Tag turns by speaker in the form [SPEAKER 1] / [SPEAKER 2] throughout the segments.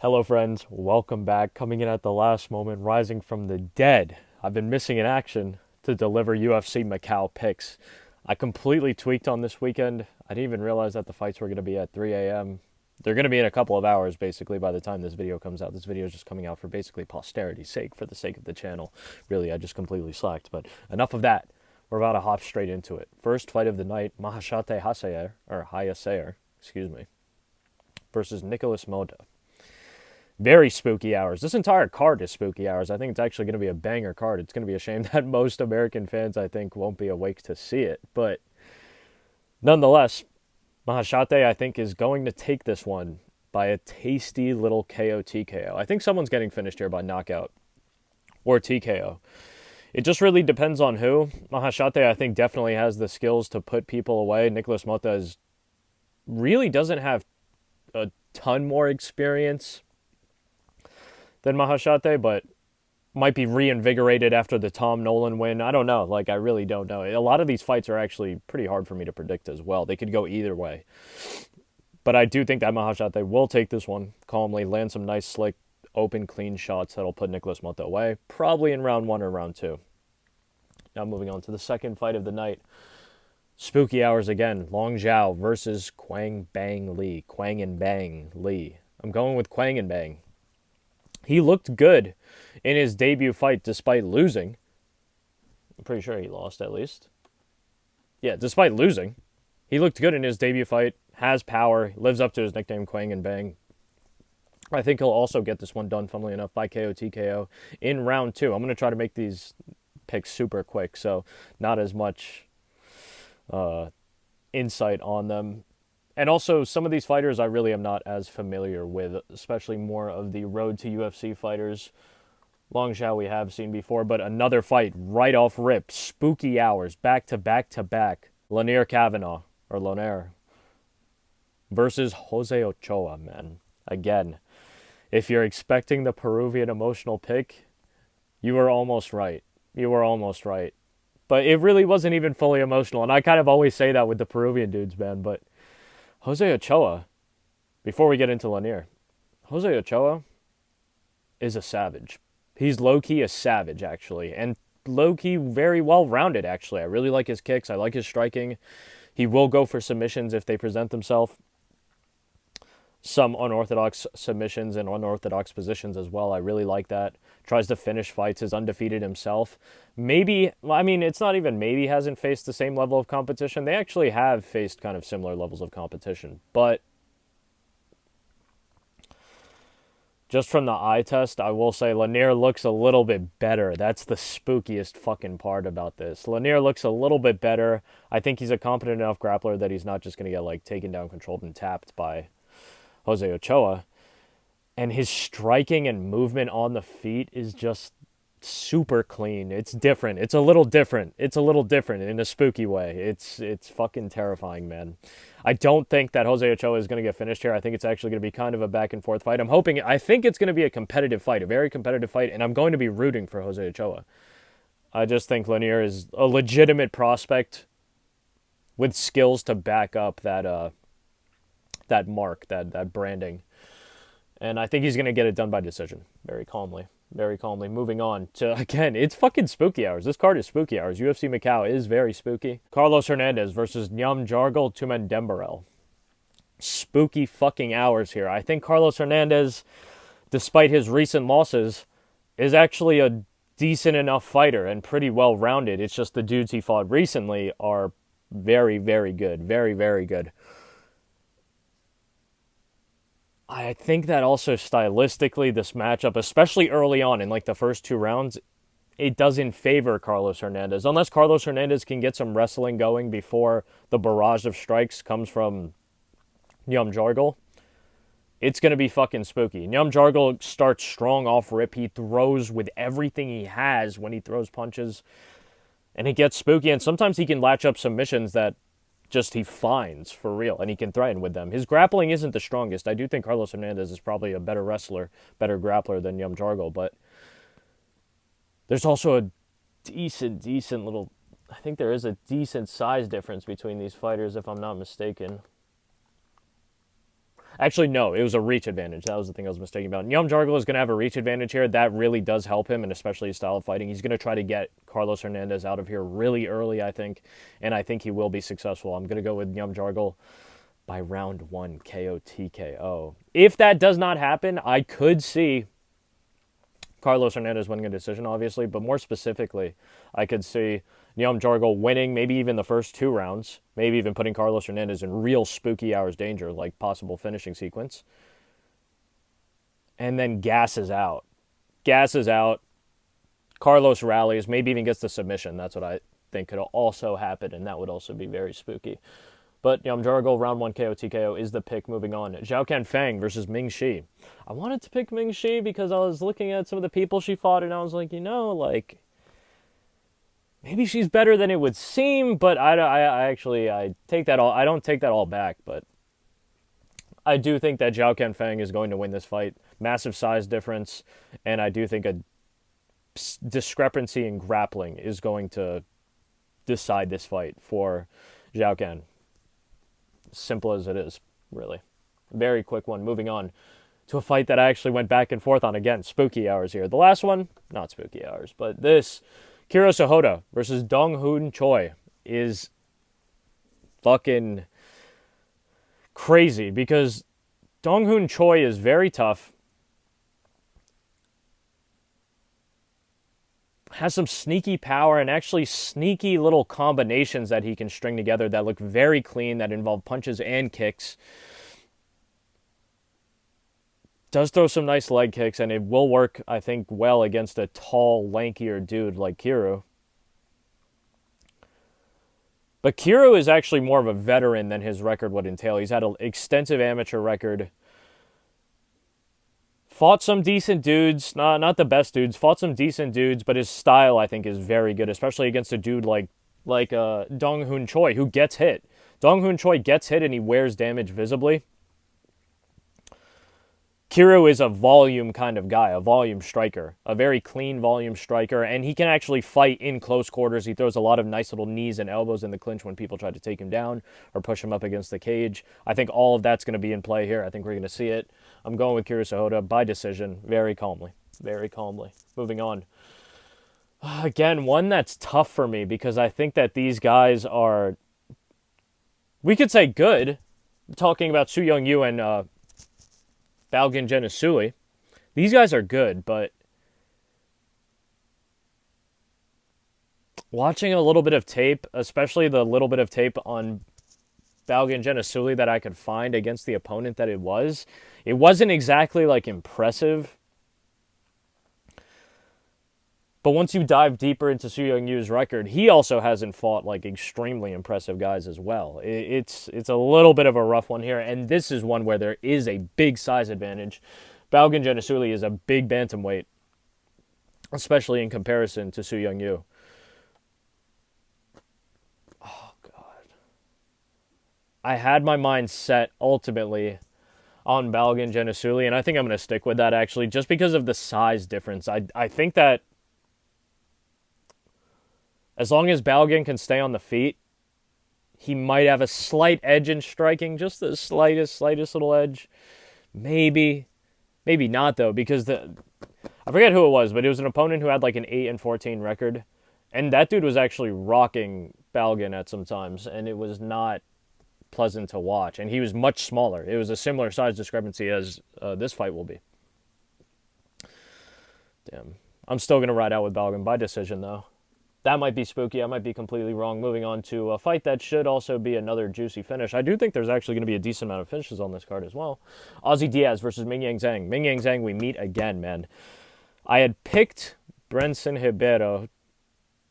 [SPEAKER 1] Hello, friends. Welcome back. Coming in at the last moment, rising from the dead. I've been missing in action to deliver UFC Macau picks. I completely tweaked on this weekend. I didn't even realize that the fights were going to be at 3 a.m. They're going to be in a couple of hours, basically, by the time this video comes out. This video is just coming out for basically posterity's sake, for the sake of the channel. Really, I just completely slacked. But enough of that. We're about to hop straight into it. First fight of the night, Mahashate Hayasayer, excuse me, versus Nicholas Moda. Very spooky hours. This entire card is spooky hours. I think it's actually going to be a banger card. It's going to be a shame that most American fans, I think, won't be awake to see it. But nonetheless, Mahashate, I think, is going to take this one by a tasty little KO TKO. I think someone's getting finished here by knockout or TKO. It just really depends on who. Mahashate, I think, definitely has the skills to put people away. Nicholas Mota really doesn't have a ton more experience than Mahashate, but might be reinvigorated after the Tom Nolan win. I don't know. I really don't know. A lot of these fights are actually pretty hard for me to predict as well. They could go either way. But I do think that Mahashate will take this one calmly, land some nice, slick, open, clean shots that'll put Nicholas Mota away, probably in round one or round two. Now moving on to the second fight of the night. Spooky hours again. Long Zhao versus Quang Bang Lee. Quang and Bang Lee. I'm going with Quang and Bang. He looked good in his debut fight despite losing. I'm pretty sure he lost at least. Yeah, despite losing. He looked good in his debut fight, has power, lives up to his nickname Quang and Bang. I think he'll also get this one done, funnily enough, by KO TKO in round two. I'm going to try to make these picks super quick, so not as much insight on them. And also, some of these fighters I really am not as familiar with, especially more of the road to UFC fighters. Long Zhao we have seen before, but another fight right off rip. Spooky hours, back to back to back. Lanier Kavanaugh, or Lanier, versus Jose Ochoa, man. Again, if you're expecting the Peruvian emotional pick, you were almost right. You were almost right. But it really wasn't even fully emotional, and I kind of always say that with the Peruvian dudes, man, but Jose Ochoa, before we get into Lanier, Jose Ochoa is a savage. He's low-key a savage, actually, and low-key very well-rounded, actually. I really like his kicks. I like his striking. He will go for submissions if they present themselves. Some unorthodox submissions and unorthodox positions as well. I really like that. Tries to finish fights, is undefeated himself. Maybe, I mean, it's not even maybe hasn't faced the same level of competition. They actually have faced kind of similar levels of competition. But just from the eye test, I will say Lanier looks a little bit better. That's the spookiest fucking part about this. Lanier looks a little bit better. I think he's a competent enough grappler that he's not just going to get, taken down, controlled, and tapped by Jose Ochoa. And his striking and movement on the feet is just super clean. It's different. It's a little different. It's a little different in a spooky way. It's fucking terrifying, man. I don't think that Jose Ochoa is going to get finished here. I think it's actually going to be kind of a back and forth fight. I think it's going to be a competitive fight, a very competitive fight, and I'm going to be rooting for Jose Ochoa. I just think Lanier is a legitimate prospect with skills to back up that mark, that branding. And I think he's going to get it done by decision. Very calmly. Very calmly. Moving on to, again, it's fucking spooky hours. This card is spooky hours. UFC Macau is very spooky. Carlos Hernandez versus Nyam Jargal Tumen Dembarel. Spooky fucking hours here. I think Carlos Hernandez, despite his recent losses, is actually a decent enough fighter and pretty well-rounded. It's just the dudes he fought recently are very, very good. Very, very good. I think that also stylistically, this matchup, especially early on in the first two rounds, it doesn't favor Carlos Hernandez. Unless Carlos Hernandez can get some wrestling going before the barrage of strikes comes from Nyam Jargal, it's going to be fucking spooky. Nyam Jargal starts strong off rip. He throws with everything he has when he throws punches, and it gets spooky. And sometimes he can latch up submissions that just he finds for real, and he can threaten with them. His grappling isn't the strongest. I do think Carlos Hernandez is probably a better wrestler, better grappler than Nyam Jargal, but there's also a decent little, I think there is a decent size difference between these fighters, if I'm not mistaken. Actually, no, it was a reach advantage. That was the thing I was mistaken about. Yum Jargle is going to have a reach advantage here. That really does help him, and especially his style of fighting. He's going to try to get Carlos Hernandez out of here really early, I think, and I think he will be successful. I'm going to go with Yum Jargle by round 1, KO TKO. If that does not happen, I could see Carlos Hernandez winning a decision, obviously, but more specifically, I could see Yum Jargle winning maybe even the first 2 rounds, maybe even putting Carlos Hernandez in real spooky hours danger, like possible finishing sequence, and then gasses out. Gasses out. Carlos rallies, maybe even gets the submission. That's what I think could also happen, and that would also be very spooky. But Yum Jargle, round 1 KO TKO is the pick. Moving on. Zhao Fang versus Ming Shi. I wanted to pick Ming Shi because I was looking at some of the people she fought, and I was like, like, maybe she's better than it would seem, but I take that all. I don't take that all back, but I do think that Zhao Fang is going to win this fight. Massive size difference, and I do think a discrepancy in grappling is going to decide this fight for Zhao Can. Simple as it is, really. Very quick one. Moving on to a fight that I actually went back and forth on. Again, spooky hours here. The last one, not spooky hours, but this, Kiro Sahoda versus Dong Hoon Choi, is fucking crazy because Dong Hoon Choi is very tough, has some sneaky power and actually sneaky little combinations that he can string together that look very clean, that involve punches and kicks. Does throw some nice leg kicks, and it will work, I think, well against a tall, lankier dude like Kiro. But Kiro is actually more of a veteran than his record would entail. He's had an extensive amateur record. Fought some decent dudes, not the best dudes, fought some decent dudes, but his style, I think, is very good, especially against a dude like Dong Hoon Choi, who gets hit. Dong Hoon Choi gets hit and he wears damage visibly. Kiro is a volume kind of guy, a volume striker, a very clean volume striker, and he can actually fight in close quarters. He throws a lot of nice little knees and elbows in the clinch when people try to take him down or push him up against the cage. I think all of that's going to be in play here. I think we're going to see it. I'm going with Kiro Sahoda by decision, very calmly, very calmly. Moving on. Again, one that's tough for me because I think that these guys are, we could say good, talking about Su Young Yu and Balgin Genesuli. These guys are good, but watching a little bit of tape, especially the little bit of tape on Balgin Genesuli that I could find against the opponent that it wasn't exactly like impressive. But once you dive deeper into Su Young Yu's record, he also hasn't fought like extremely impressive guys as well. It's a little bit of a rough one here, and this is one where there is a big size advantage. Balgin Genesuli is a big bantamweight, especially in comparison to Su Young Yu. Oh, God. I had my mind set ultimately on Balgin Genesuli, and I think I'm going to stick with that, actually, just because of the size difference. I think that as long as Balgin can stay on the feet, he might have a slight edge in striking, just the slightest little edge. Maybe not, though, because I forget who it was, but it was an opponent who had like an 8-14 record, and that dude was actually rocking Balgin at some times, and it was not pleasant to watch, and he was much smaller. It was a similar size discrepancy as this fight will be. Damn. I'm still going to ride out with Balgin by decision, though. That might be spooky. I might be completely wrong. Moving on to a fight that should also be another juicy finish. I do think there's actually going to be a decent amount of finishes on this card as well. Ozzy Diaz versus Mingyang Zhang. Mingyang Zhang, we meet again, man. I had picked Brenson Ribeiro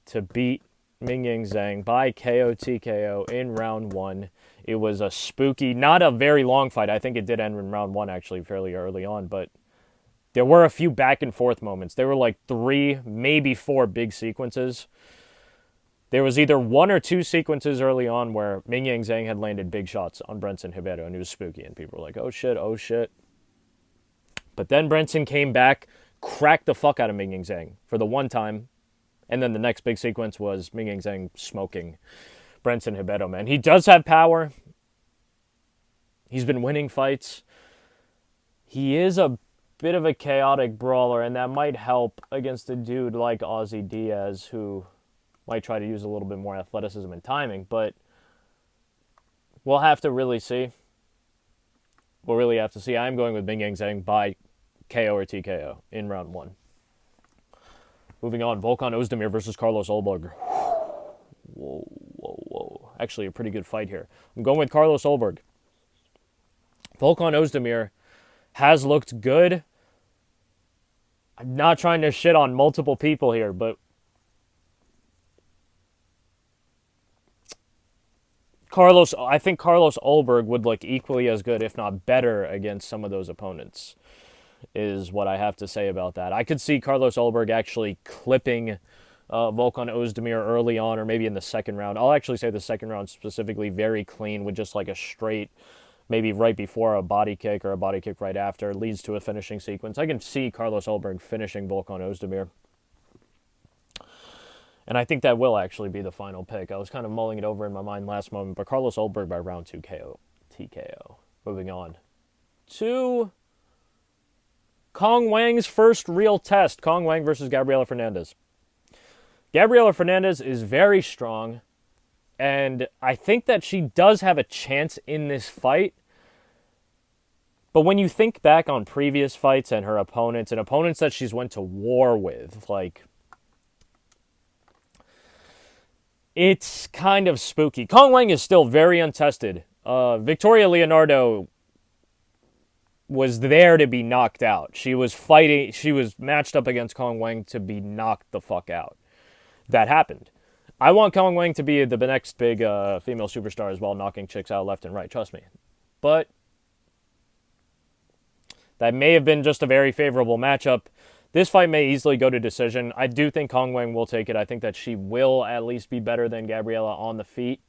[SPEAKER 1] to beat Mingyang Zhang by KO TKO in round 1. It was a spooky, not a very long fight. I think it did end in round 1, actually, fairly early on, but there were a few back and forth moments. There were like 3, maybe 4 big sequences. There was either 1 or 2 sequences early on where Mingyang Zhang had landed big shots on Brenson Ribeiro, and it was spooky, and people were like, oh shit, oh shit. But then Brenson came back, cracked the fuck out of Mingyang Zhang for the one time, and then the next big sequence was Mingyang Zhang smoking Brenson Ribeiro, man. He does have power. He's been winning fights. he is a bit of a chaotic brawler, and that might help against a dude like Ozzy Diaz, who might try to use a little bit more athleticism and timing, but we'll have to really see. We'll really have to see. I'm going with Bing Yang Zhang by KO or TKO in round 1. Moving on, Volkan Ozdemir versus Carlos Ulberg. Whoa. Actually, a pretty good fight here. I'm going with Carlos Ulberg. Volkan Ozdemir has looked good. I'm not trying to shit on multiple people here, but I think Carlos Ulberg would look equally as good, if not better, against some of those opponents, is what I have to say about that. I could see Carlos Ulberg actually clipping Volkan Ozdemir early on, or maybe in the second round. I'll actually say the second round specifically very clean, with just like a straight, maybe right before a body kick or a body kick right after, leads to a finishing sequence. I can see Carlos Ulberg finishing Volkan Ozdemir. And I think that will actually be the final pick. I was kind of mulling it over in my mind last moment, but Carlos Ulberg by round 2 KO, TKO. Moving on to Kong Wang's first real test. Kong Wang versus Gabriela Fernandez. Gabriela Fernandez is very strong, and I think that she does have a chance in this fight. But when you think back on previous fights and her opponents, and opponents that she's went to war with, like, it's kind of spooky. Kong Wang is still very untested. Victoria Leonardo was there to be knocked out. She was fighting. She was matched up against Kong Wang to be knocked the fuck out. That happened. I want Kong Wang to be the next big female superstar as well, knocking chicks out left and right. Trust me. But that may have been just a very favorable matchup. This fight may easily go to decision. I do think Kong Wang will take it. I think that she will at least be better than Gabriela on the feet.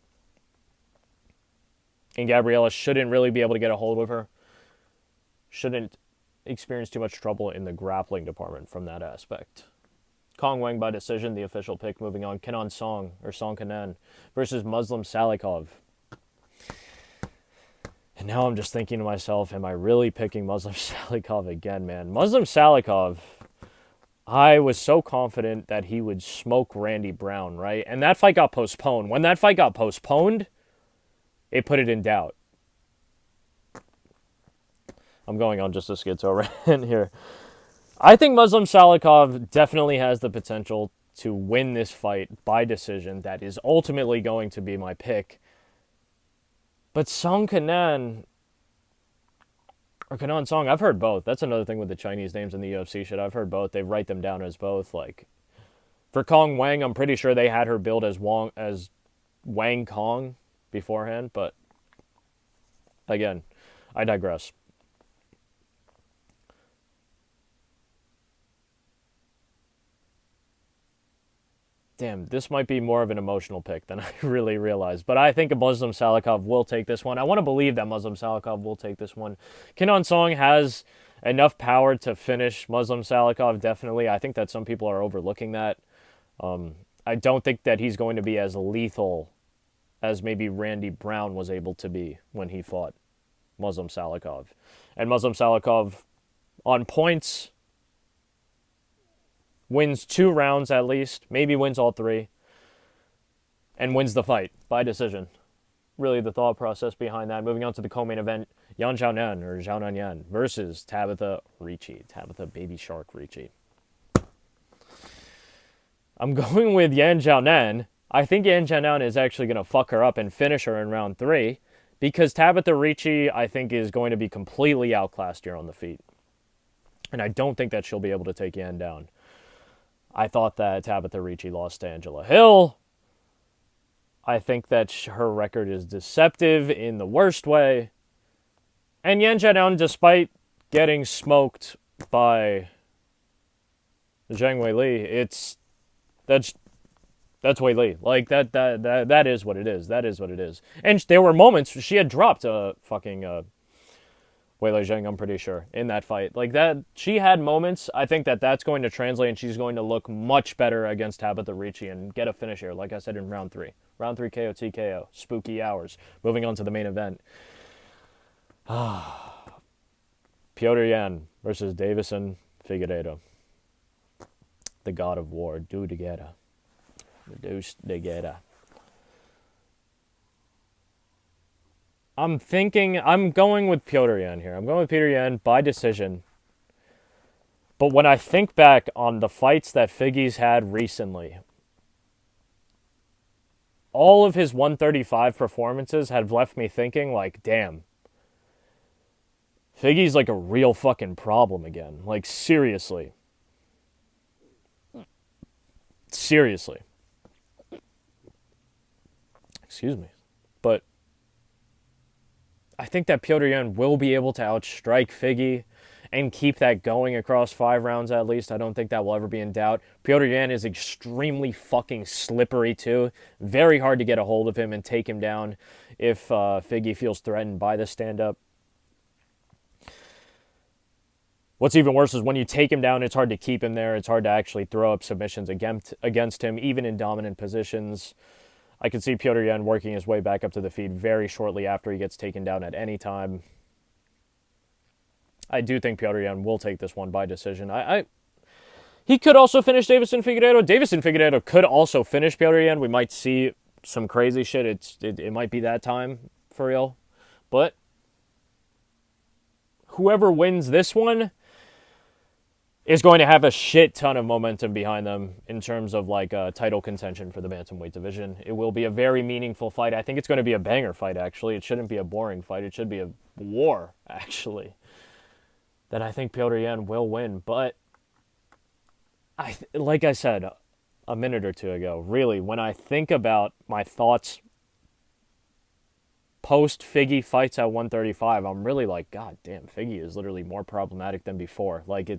[SPEAKER 1] And Gabriela shouldn't really be able to get a hold of her. Shouldn't experience too much trouble in the grappling department from that aspect. Kong Wang by decision, the official pick. Moving on, Kenan Song, or Song Kenan, versus Muslim Salikov. And now I'm just thinking to myself, am I really picking Muslim Salikov again, man? Muslim Salikov, I was so confident that he would smoke Randy Brown, right? And that fight got postponed. When that fight got postponed, it put it in doubt. I'm going on just a schizo rant here. I think Muslim Salikov definitely has the potential to win this fight by decision. That is ultimately going to be my pick. But Song Kenan, or Kenan Song, I've heard both. That's another thing with the Chinese names in the UFC shit. I've heard both. They write them down as both. Like, for Kong Wang, I'm pretty sure they had her billed as Wang Kong beforehand. But, again, I digress. Damn, this might be more of an emotional pick than I really realized. But I think Muslim Salikov will take this one. I want to believe that Muslim Salikov will take this one. Kenan Song has enough power to finish Muslim Salikov, definitely. I think that some people are overlooking that. I don't think that he's going to be as lethal as maybe Randy Brown was able to be when he fought Muslim Salikov. And Muslim Salikov, on points, wins 2 rounds at least, maybe wins all 3, and wins the fight by decision. Really the thought process behind that. Moving on to the co-main event, Yan Xiaonan, or Xiaonan Yan, versus Tabitha Ricci. Tabitha Baby Shark Ricci. I'm going with Yan Xiaonan. I think Yan Xiaonan is actually going to fuck her up and finish her in round 3, because Tabitha Ricci, I think, is going to be completely outclassed here on the feet. And I don't think that she'll be able to take Yan down. I thought that Tabitha Ricci lost to Angela Hill. I think that her record is deceptive in the worst way. And Yan Xiaonan, despite getting smoked by Zhang Weili, that's Weili. Like, that is what it is. That is what it is. And there were moments she had dropped Weili Zhang, I'm pretty sure, in that fight. Like, that, she had moments. I think that that's going to translate, and she's going to look much better against Tabitha Ricci and get a finish here, like I said, in round 3. Round 3 KO, TKO. Spooky hours. Moving on to the main event. Petr Yan versus Davison Figueiredo. The god of war. Do together. Reduce together. I'm going with Petr Yan here. I'm going with Petr Yan by decision. But when I think back on the fights that Figgy's had recently, all of his 135 performances have left me thinking, like, damn, Figgy's like a real fucking problem again. Like, seriously. Seriously. Excuse me. But I think that Petr Yan will be able to outstrike Figgy and keep that going across 5 rounds at least. I don't think that will ever be in doubt. Petr Yan is extremely fucking slippery too. Very hard to get a hold of him and take him down if Figgy feels threatened by the stand-up. What's even worse is when you take him down, it's hard to keep him there. It's hard to actually throw up submissions against him, even in dominant positions. I can see Petr Yan working his way back up to the feet very shortly after he gets taken down at any time. I do think Petr Yan will take this one by decision. He could also finish Davison Figueiredo. Davison Figueiredo could also finish Petr Yan. We might see some crazy shit. It might be that time for real. But whoever wins this one is going to have a shit ton of momentum behind them in terms of like title contention for the bantamweight division. It will be a very meaningful fight. I think it's going to be a banger fight, actually. It shouldn't be a boring fight. It should be a war, actually. Then I think Petr Yan will win. But like I said a minute or two ago, really, when I think about my thoughts post-Figgy fights at 135, I'm really like, God damn, Figgy is literally more problematic than before. Like,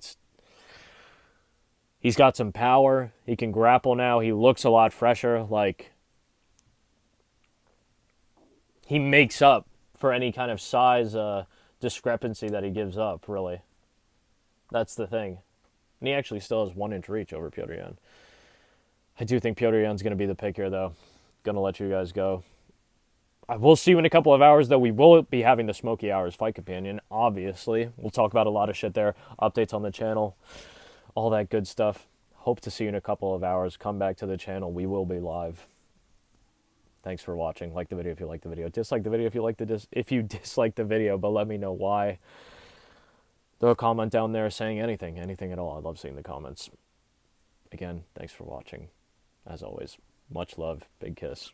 [SPEAKER 1] he's got some power. He can grapple now. He looks a lot fresher. Like, he makes up for any kind of size discrepancy that he gives up, really. That's the thing. And he actually still has 1 inch reach over Petr Yan. I do think Petr Yan's going to be the pick here, though. Gonna let you guys go. I will see you in a couple of hours, though. We will be having the Smoky Hours Fight Companion, obviously. We'll talk about a lot of shit there. Updates on the channel. All that good stuff. Hope to see you in a couple of hours. Come back to the channel. We will be live. Thanks for watching. Like the video if you like the video. Dislike the video if you dislike the video, but let me know why. Throw a comment down there saying anything at all. I love seeing the comments. Again, thanks for watching. As always, much love. Big kiss.